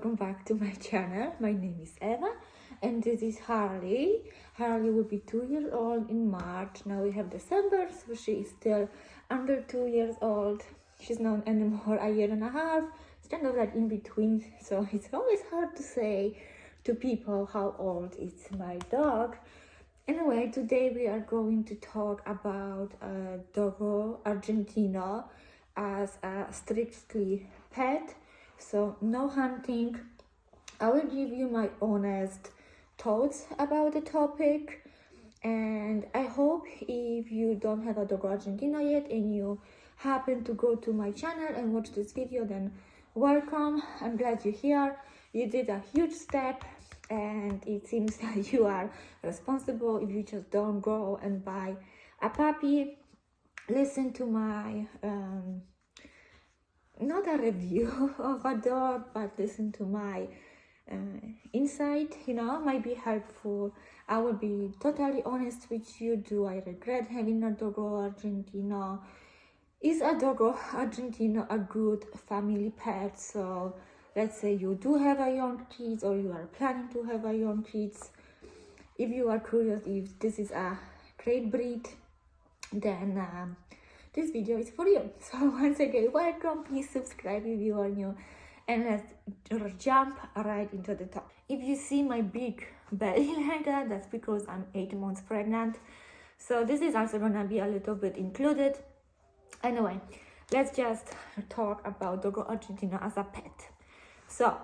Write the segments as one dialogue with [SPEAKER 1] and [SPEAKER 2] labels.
[SPEAKER 1] welcome back to my channel. My name is Eva and this is Harley. Harley will be 2 years old in March. Now we have December, so she is still under 2 years old. She's not anymore a year and a half. It's kind of like in between, so it's always hard to say to people how old is my dog. Anyway, today we are going to talk about Dogo Argentino as a strictly pet. So no hunting. I will give you my honest thoughts about the topic, and I hope if you don't have a Dogo Argentino yet and you happen to go to my channel and watch this video, then welcome. I'm glad you're here. You did a huge step, and it seems that you are responsible if you just don't go and buy a puppy. Listen to my not a review of a dog, but listen to my insight, might be helpful. I will be totally honest with you. Do I regret having a Dogo Argentino? Is a Dogo Argentino a good family pet? So let's say you do have a young kids, or you are planning to have a young kids. If you are curious if this is a great breed, then this video is for you. So once again, welcome. Please subscribe if you are new, and let's jump right into the top. If you see my big belly like that, that's because I'm 8 months pregnant, so this is also gonna be a little bit included. Anyway, let's just talk about Dogo Argentino as a pet. So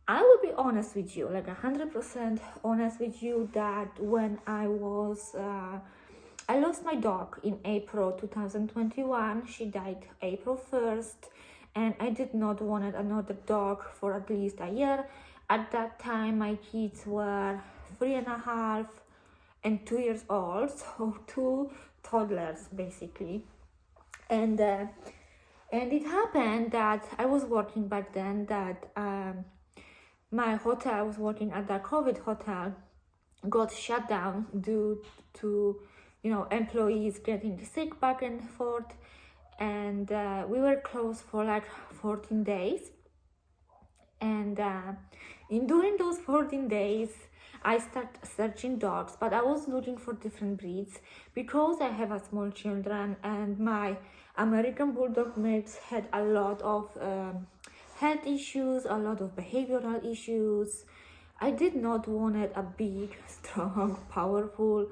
[SPEAKER 1] I will be honest with you, like 100% honest with you, that when I lost my dog in April 2021. She died April 1st, and I did not want another dog for at least a year. At that time, my kids were 3.5 and 2 years old, so 2 toddlers basically. And it happened that I was working back then, that my hotel, I was working at the COVID hotel, got shut down due to employees getting sick back and forth, and we were closed for like 14 days. And during those 14 days, I started searching dogs, but I was looking for different breeds because I have a small children, and my American Bulldog mix had a lot of health issues, a lot of behavioral issues. I did not want a big, strong, powerful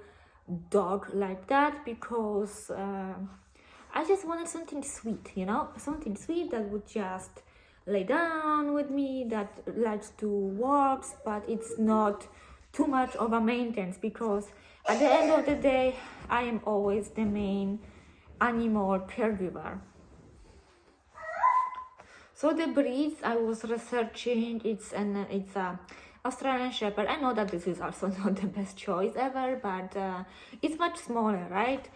[SPEAKER 1] dog like that, because I just wanted something sweet, something sweet that would just lay down with me, that likes to walk, but it's not too much of a maintenance, because at the end of the day, I am always the main animal caregiver. So the breeds I was researching, it's a Australian Shepherd. I know that this is also not the best choice ever, but it's much smaller, right?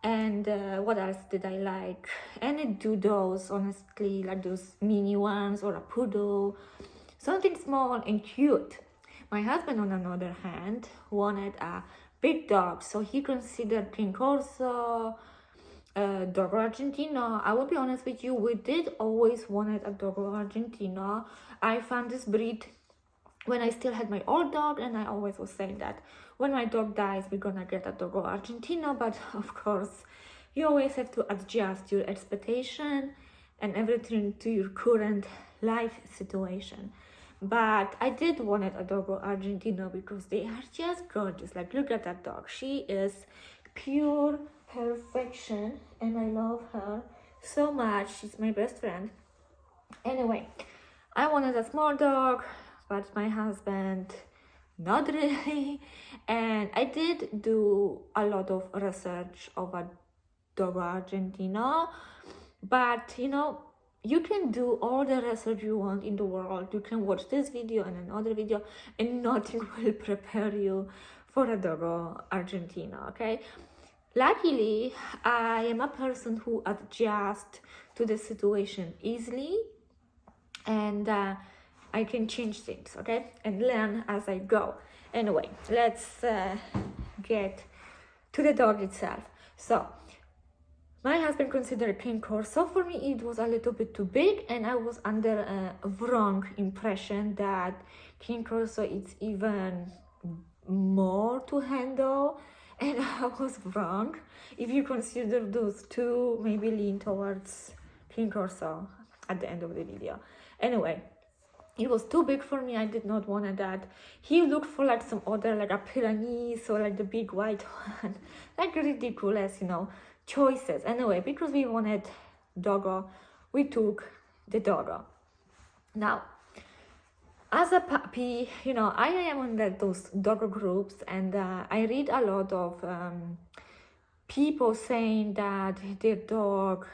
[SPEAKER 1] And what else did I like? Any doodles, honestly, like those mini ones, or a poodle, something small and cute. My husband, on the other hand, wanted a big dog, so he considered King Corso, Dogo Argentino. I will be honest with you, we did always wanted a Dogo Argentino. I found this breed when I still had my old dog, and I always was saying that when my dog dies, we're gonna get a Dogo Argentino. But of course, you always have to adjust your expectation and everything to your current life situation. But I did want a Dogo Argentino because they are just gorgeous. Like, look at that dog. She is pure perfection, and I love her so much. She's my best friend. Anyway, I wanted a small dog, but my husband, not really. And I did do a lot of research of a Dogo Argentino, but you can do all the research you want in the world. You can watch this video and another video, and nothing will prepare you for a Dogo Argentino, okay? Luckily, I am a person who adjusts to the situation easily, and I can change things, okay, and learn as I go. Anyway, let's get to the dog itself. So My husband considered King Corso. For me, it was a little bit too big, and I was under a wrong impression that King Corso is even more to handle, and I was wrong. If you consider those two, maybe lean towards King Corso at the end of the video. Anyway, it was too big for me. I did not want that. He looked for like some other, like a Pyrenees or like the big white one, like ridiculous, choices. Anyway, because we wanted Dogo, we took the Dogo. Now, as a puppy, I am on those Dogo groups, and I read a lot of people saying that their dog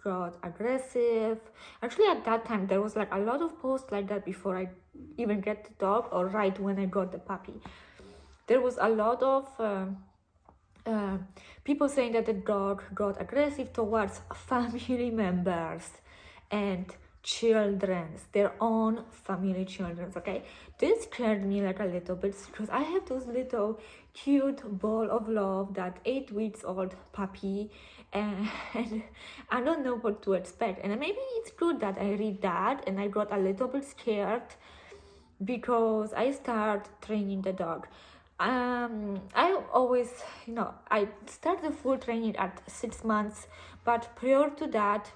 [SPEAKER 1] got aggressive. Actually, at that time, there was like a lot of posts like that before I even get the dog, or right when I got the puppy. There was a lot of people saying that the dog got aggressive towards family members and children's, their own family children's. Okay, this scared me like a little bit, because I have those little cute ball of love, that 8 weeks old puppy, and I don't know what to expect. And maybe it's good that I read that, and I got a little bit scared, because I start training the dog. I always, I start the full training at 6 months, but prior to that,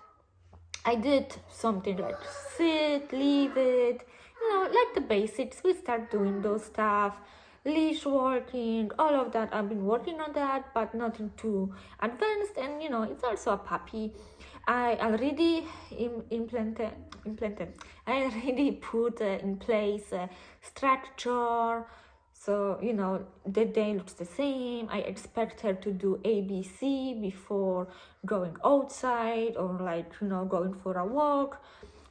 [SPEAKER 1] I did something like sit, leave it, like the basics. We start doing those stuff, leash walking, all of that. I've been working on that, but nothing too advanced. And it's also a puppy. I already implemented. I already put in place a structure. So, the day looks the same. I expect her to do ABC before going outside, or going for a walk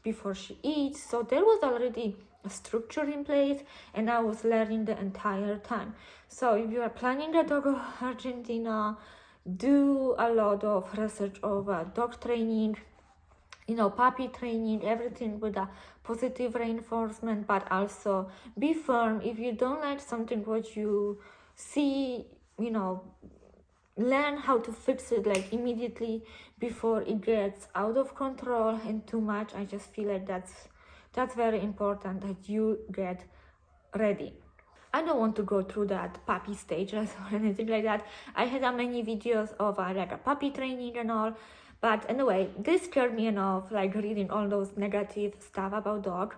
[SPEAKER 1] before she eats. So there was already a structure in place, and I was learning the entire time. So if you are planning a Dogo Argentino, do a lot of research over dog training, puppy training, everything with a positive reinforcement, but also be firm. If you don't like something what you see, learn how to fix it like immediately before it gets out of control and too much. I just feel like that's very important, that you get ready. I don't want to go through that puppy stages or anything like that. I had many videos of like a puppy training and all. But anyway, this scared me enough, like reading all those negative stuff about dog.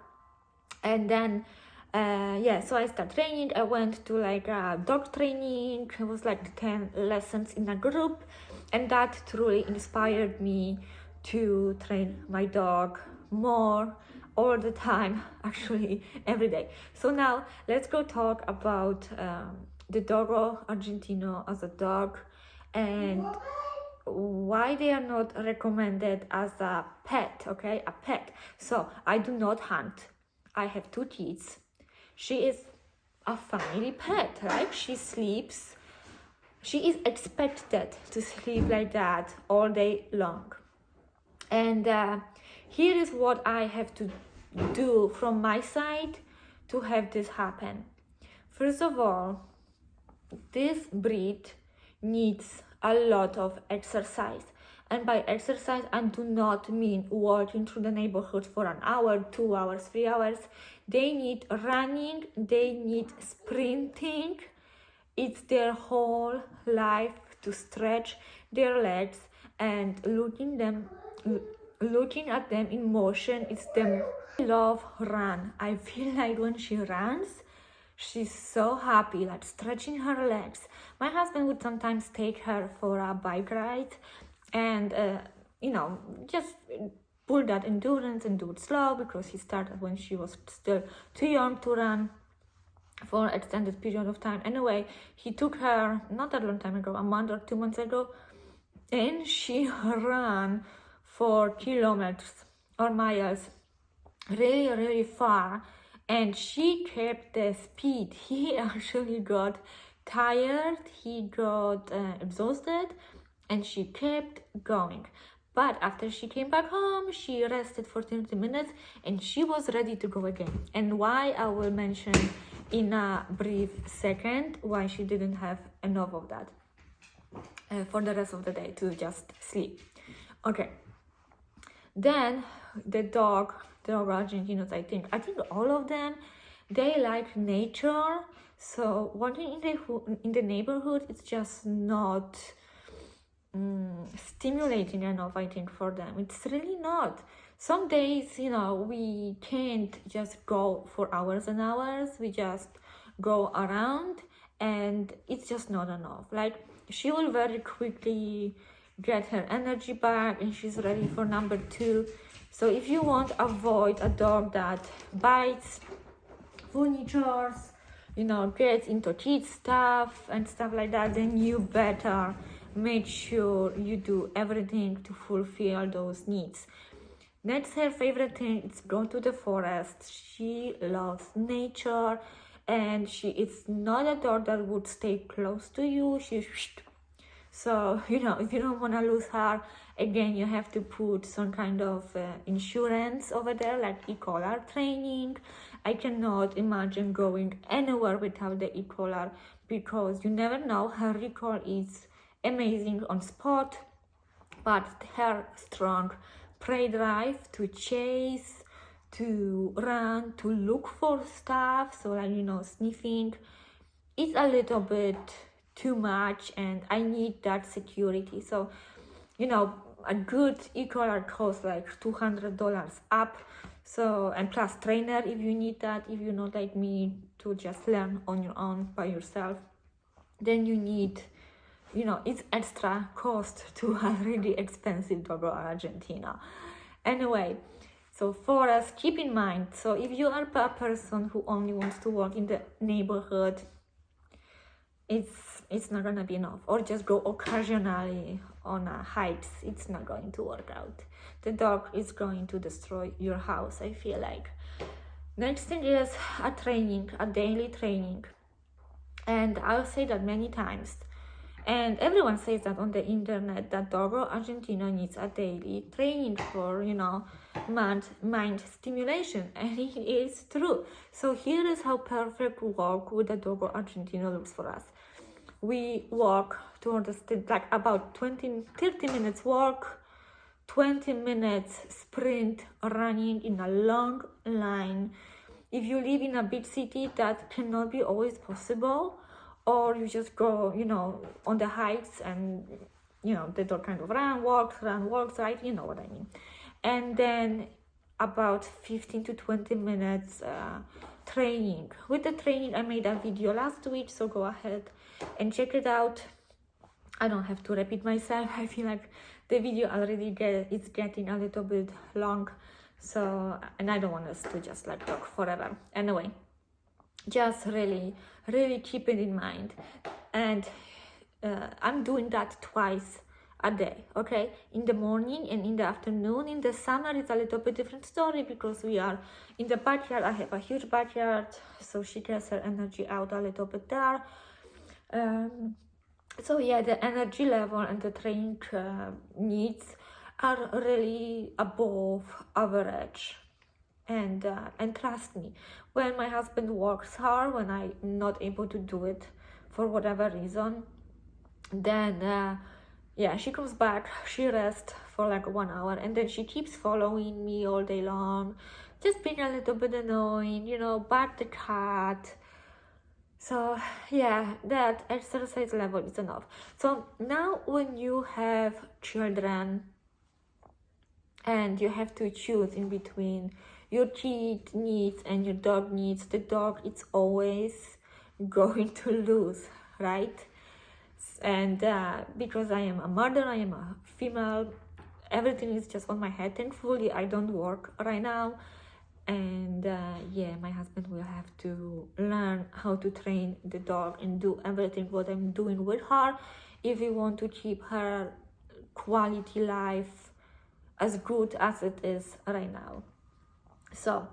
[SPEAKER 1] And then, so I started training. I went to like a dog training. It was like 10 lessons in a group. And that truly inspired me to train my dog more, all the time, actually, every day. So now, let's go talk about the Dogo Argentino as a dog, and why they are not recommended as a pet. Okay, a pet. So I do not hunt. I have 2 kids. She is a family pet, right? She sleeps. She is expected to sleep like that all day long. And here is what I have to do from my side to have this happen. First of all, this breed needs a lot of exercise. And by exercise, I do not mean walking through the neighborhood for an hour, 2 hours, 3 hours. They need running, they need sprinting. It's their whole life to stretch their legs, and looking at them in motion. It's them. I love run. I feel like when she runs, she's so happy, like stretching her legs. My husband would sometimes take her for a bike ride, and just pull that endurance and do it slow, because he started when she was still too young to run for an extended period of time. Anyway, he took her not that long time ago, a month or 2 months ago, and she ran for kilometers or miles, really, really far, and she kept the speed. He actually got tired, he got exhausted, and she kept going. But after she came back home, she rested for 30 minutes, and she was ready to go again. And why, I will mention in a brief second, why she didn't have enough of that. for the rest of the day to just sleep. Okay. Then the Dogo Argentinos, I think all of them, they like nature. So walking in the neighborhood, it's just not stimulating enough, I think, for them. It's really not. Some days, we can't just go for hours and hours. We just go around, and it's just not enough. Like, she will very quickly get her energy back, and she's ready for number 2. So if you want to avoid a dog that bites furniture, gets into kids stuff and stuff like that, then you better make sure you do everything to fulfill those needs. That's her favorite thing. It's go to the forest. She loves nature, and it's not a dog that would stay close to you. So, if you don't want to lose her, again, you have to put some kind of insurance over there, like e-collar training. I cannot imagine going anywhere without the e-collar, because you never know. Her recall is amazing on spot, but her strong prey drive to chase, to run, to look for stuff, so like, sniffing, it's a little bit too much, and I need that security. So, a good e-collar costs like $200 up. So, and plus trainer if you need that. If you're not like me to just learn on your own by yourself, then you need, it's extra cost to a really expensive Dogo Argentino. Anyway, so for us, keep in mind, so if you are a person who only wants to work in the neighborhood, it's not gonna be enough. Or just go occasionally on hikes. It's not going to work out. The dog is going to destroy your house, I feel like. Next thing is a daily training. And I'll say that many times. And everyone says that on the internet, that Dogo Argentino needs a daily training for, mind stimulation. And it is true. So here is how perfect walk with the Dogo Argentino looks for us. We walk towards like about 30 minutes walk, 20 minutes sprint, running in a long line. If you live in a big city, that cannot be always possible. Or you just go, on the hikes, and, the dog kind of run, walks, right? You know what I mean. And then about 15 to 20 minutes training. With the training, I made a video last week, so go ahead and check it out. I don't have to repeat myself. I feel like the video already it's getting a little bit long. So, and I don't want us to just like talk forever. Anyway, just really keep it in mind. And I'm doing that twice a day, okay? In the morning and in the afternoon. In the summer, it's a little bit different story, because we are in the backyard. I have a huge backyard, so she gets her energy out a little bit there. So yeah, the energy level and the training needs are really above average. And trust me, when my husband works hard, when I'm not able to do it for whatever reason, then she comes back, she rests for like 1 hour, and then she keeps following me all day long, just being a little bit annoying, bat the cat. So yeah, that exercise level is enough. So now when you have children and you have to choose in between your kid needs and your dog needs, the dog is always going to lose, right? And because I am a mother, I am a female, everything is just on my head. Thankfully, I don't work right now. And my husband will have to learn how to train the dog and do everything what I'm doing with her if we want to keep her quality life as good as it is right now. So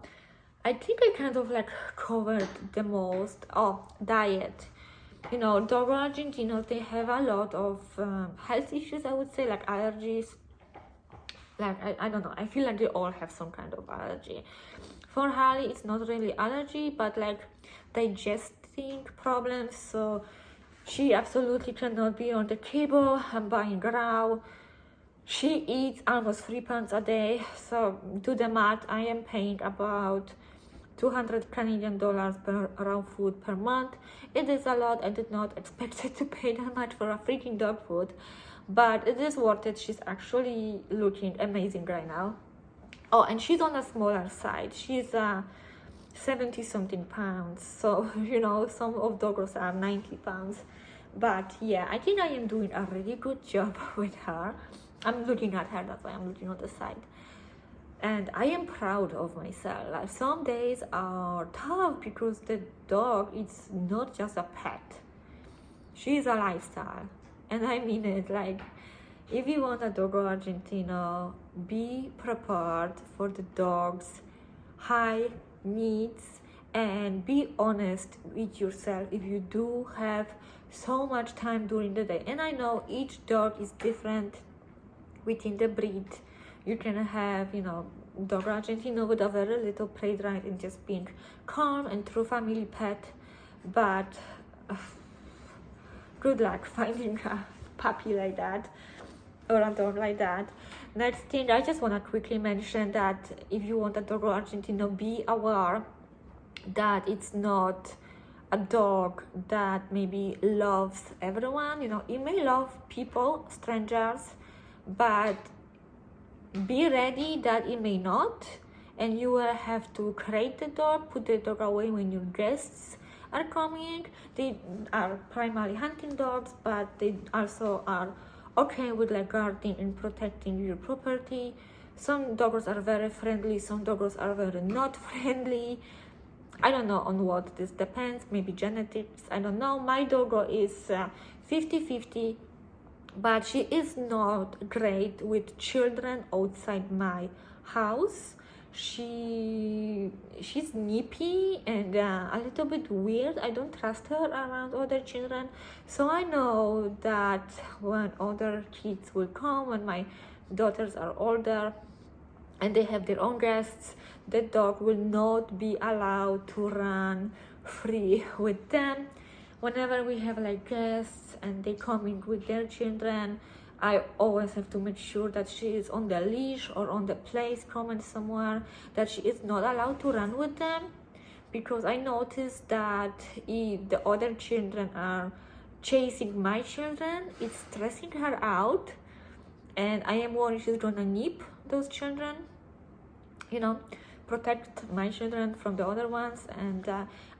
[SPEAKER 1] I think I kind of like covered the most. Diet. Dogo Argentinos, they have a lot of health issues, I would say, like allergies. Like, I don't know, I feel like they all have some kind of allergy. For Harley, it's not really allergy, but like digesting problems. So She absolutely cannot be on the table. I'm buying raw. She eats almost 3 pounds a day. So do the math. I am paying about 200 Canadian dollars per raw food per month. It is a lot. I did not expect it to pay that much for a freaking dog food, but it is worth it. She's actually looking amazing right now. Oh, and she's on the smaller side. She's 70 something pounds. So, some of doggos are 90 pounds. But yeah, I think I am doing a really good job with her. I'm looking at her, that's why I'm looking on the side. And I am proud of myself. Like, some days are tough because the dog is not just a pet. She is a lifestyle. And I mean it. Like, if you want a Dogo Argentino, be prepared for the dog's high needs and be honest with yourself if you do have so much time during the day. And I know each dog is different within the breed. You can have, Dogo Argentino with a very little play drive and just being calm and true family pet, but good luck finding a puppy like that or a dog like that. Next thing, I just want to quickly mention that if you want a Dogo Argentino, be aware that it's not a dog that maybe loves everyone. It may love people, strangers, but be ready that it may not, and you will have to crate the dog, put the dog away when your guests are coming. They are primarily hunting dogs, but they also are okay with guarding and protecting your property. Some dogs are very friendly, some dogs are very not friendly. I don't know on what this depends, maybe genetics, I don't know. My doggo is 50-50, but she is not great with children outside my house. She's nippy and a little bit weird. I don't trust her around other children. So I know that when other kids will come, when my daughters are older and they have their own guests, the dog will not be allowed to run free with them. Whenever we have guests and they come in with their children, I always have to make sure that she is on the leash or on the place common somewhere, that she is not allowed to run with them, because I noticed that if the other children are chasing my children, it's stressing her out, and I am worried she's gonna nip those children, protect my children from the other ones. And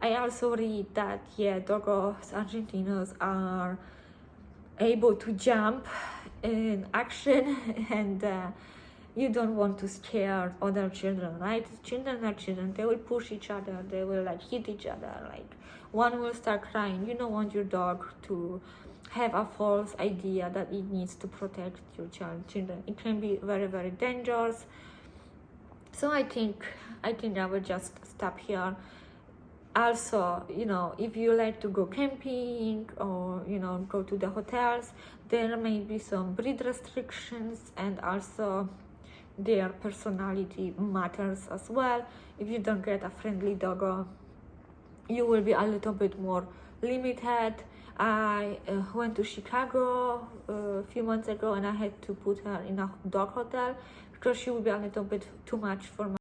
[SPEAKER 1] I also read that Dogos Argentinos are able to jump in action and you don't want to scare other children, right? Children are children. They will push each other, they will hit each other, one will start crying. You don't want your dog to have a false idea that it needs to protect your children. It can be very, very dangerous. So I think I will just stop here. Also, if you like to go camping or go to the hotels, there may be some breed restrictions, and also their personality matters as well. If you don't get a friendly doggo, you will be a little bit more limited. I went to Chicago a few months ago and I had to put her in a dog hotel because she would be a little bit too much for my